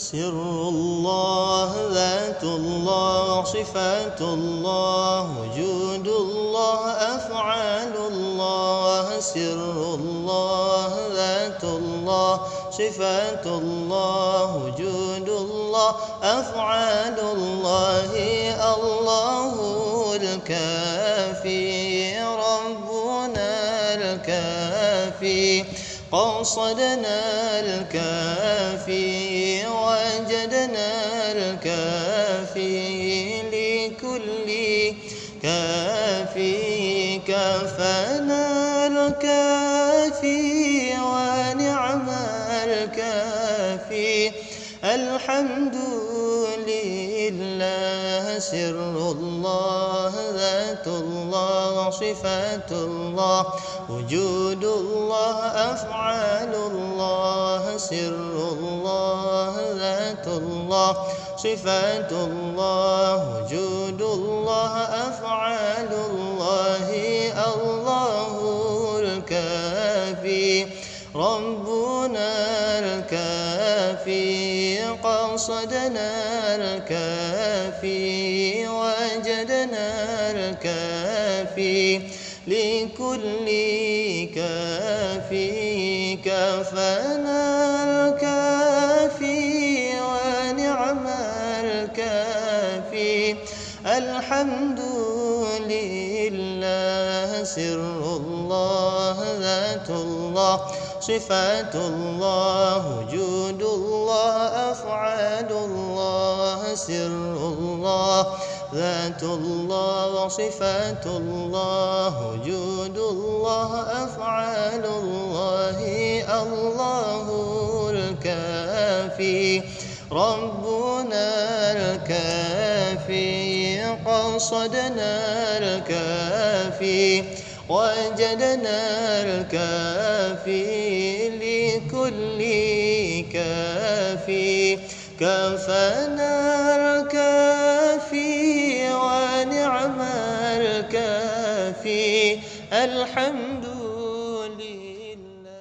سر الله ذات الله صفات الله وجود الله أفعال الله سر الله ذات الله صفات الله وجود الله أفعال الله الله الكافي ربنا الكافي قصدنا الكافي وجدنا الكافي لكل كافي كفانا الكافي ونعم الكافي الحمد لله سر الله ذات الله صفات الله وجود الله أفعال الله سر الله ذات الله صفات الله وجود الله أفعال الله الله الكافي ربنا الكافي قصدنا الكافي وجدنا الكافي لكل كافي كفانا الكافي ونعم الكافي الحمد لله سر الله ذات الله صفات الله وجود الله أفعال الله سر الله ذات الله صفات الله وجود الله أفعال الله الله الكافي ربنا الكافي قصدنا الكافي وجدنا الكافي لكل كافي كفانا الكافي ونعم الكافي الحمد لله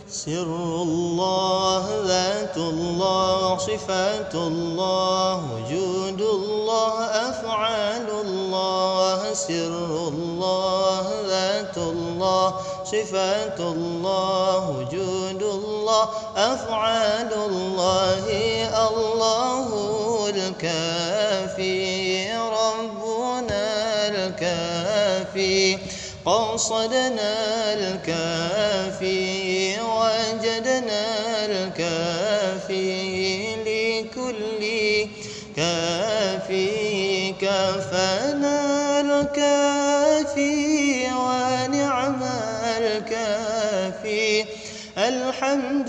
سر الله ذات الله صفات الله وجود الله أفعال الله سر الله ذات الله صفات الله وجود الله أفعال الله الله الكافي ربنا الكافي قصدنا الكافي وجدنا الكافي لكل كافي كفانا الكافي ونعم الكافي الحمد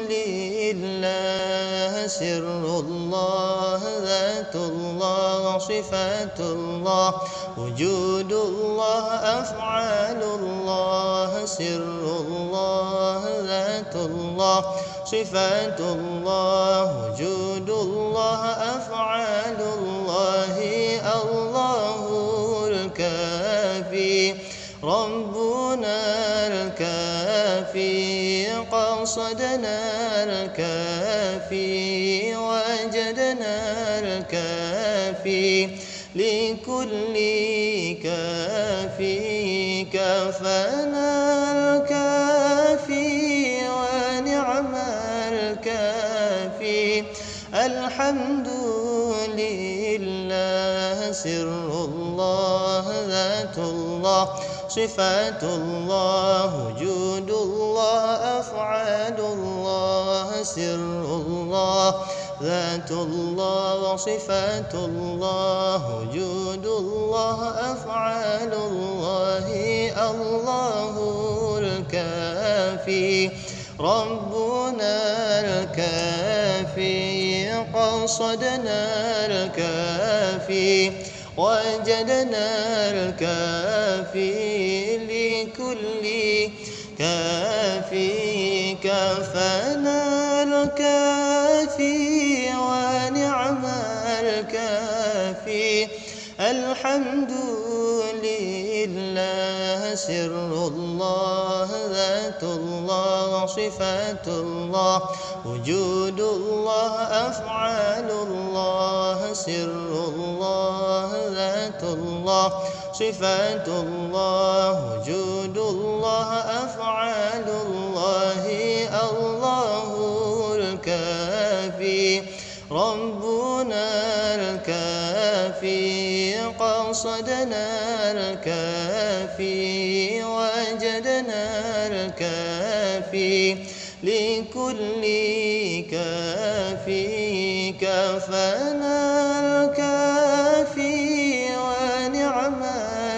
لله سر الله ذات الله صفات الله وجود الله أفعال الله سر الله ذات الله صفات الله وجود الله أفعال الله الله الكافي ربنا الكافي قصدنا الكافي وجدنا الكافي لكل كافي كفانا الكافي ونعم الكافي الحمد لله سر الله ذات الله صفات الله وجود الله أفعال الله سر الله ذات الله صفات الله وجود الله أفعال الله الله الكافي ربنا الكافي قصدنا الكافي وجدنا الكافي لكل كافي كفانا الكافي ونعم الكافي الحمد لله سر الله ذات الله صفات الله وجود الله صفات الله وجود الله أفعال الله الله الكافي ربنا الكافي قصدنا الكافي وجدنا الكافي لكل كافي كفانا الكافي ونعم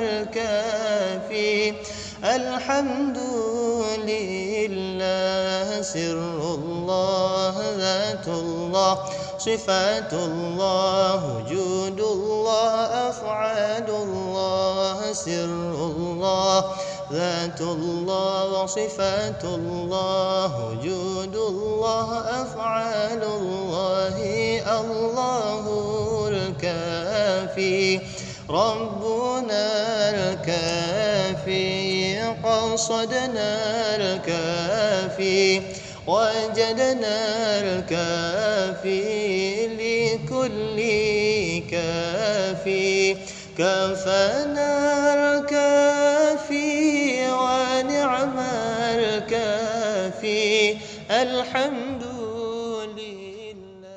الكافي الحمد لله سر الله ذات الله صفات الله وجود الله أفعال الله سر الله ذات الله صفات الله وجود الله أفعال الله الله الكافي ربنا الكافي قصدنا الكافي وجدنا الكافي لكل كافي كفانا الكافي ونعم الكافي الحمد لله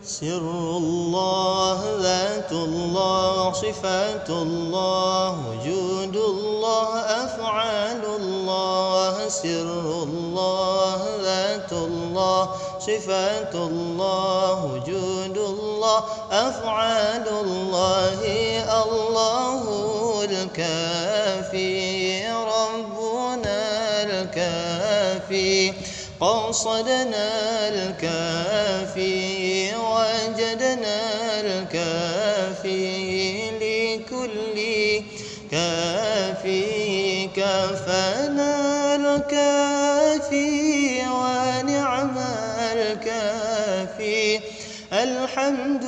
سر الله ذات الله صفات الله وجود الله أفعال الله سر الله ذات الله صفات الله وجود الله أفعال الله الله الكافي ربنا الكافي قصدنا الكافي وجدنا الكافي لكل كافي كفانا الكافي ونعم الكافي الحمد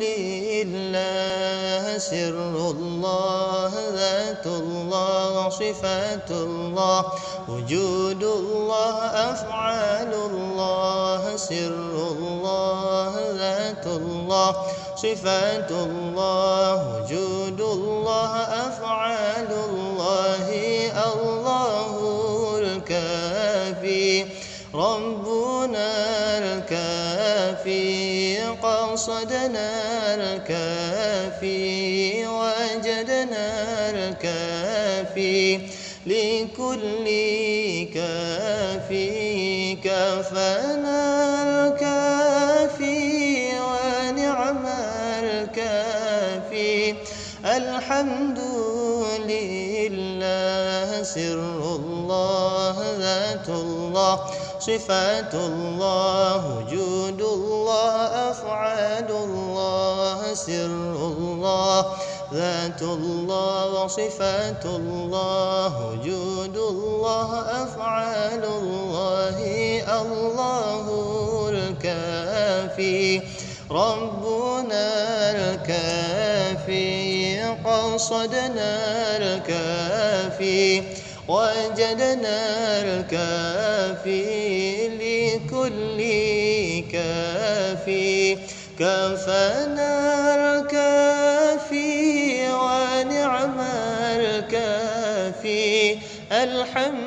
لله سر الله ذات الله صفات الله وجود الله أفعال الله سر الله ذات الله صفات الله وجود الله أفعال الله الله الكافي ربنا الكافي قصدنا الكافي وجدنا الكافي لكل كافي كفانا الكافي ونعم الكافي الحمد لله سر الله ذات الله صفات الله وجود الله أفعال الله سر الله ذات الله وصفات الله وجود الله أفعال الله الله الكافي ربنا الكافي قصدنا الكافي وجدنا الكافي لكل كافي كفانا الكافي ونعم الكافي الحمد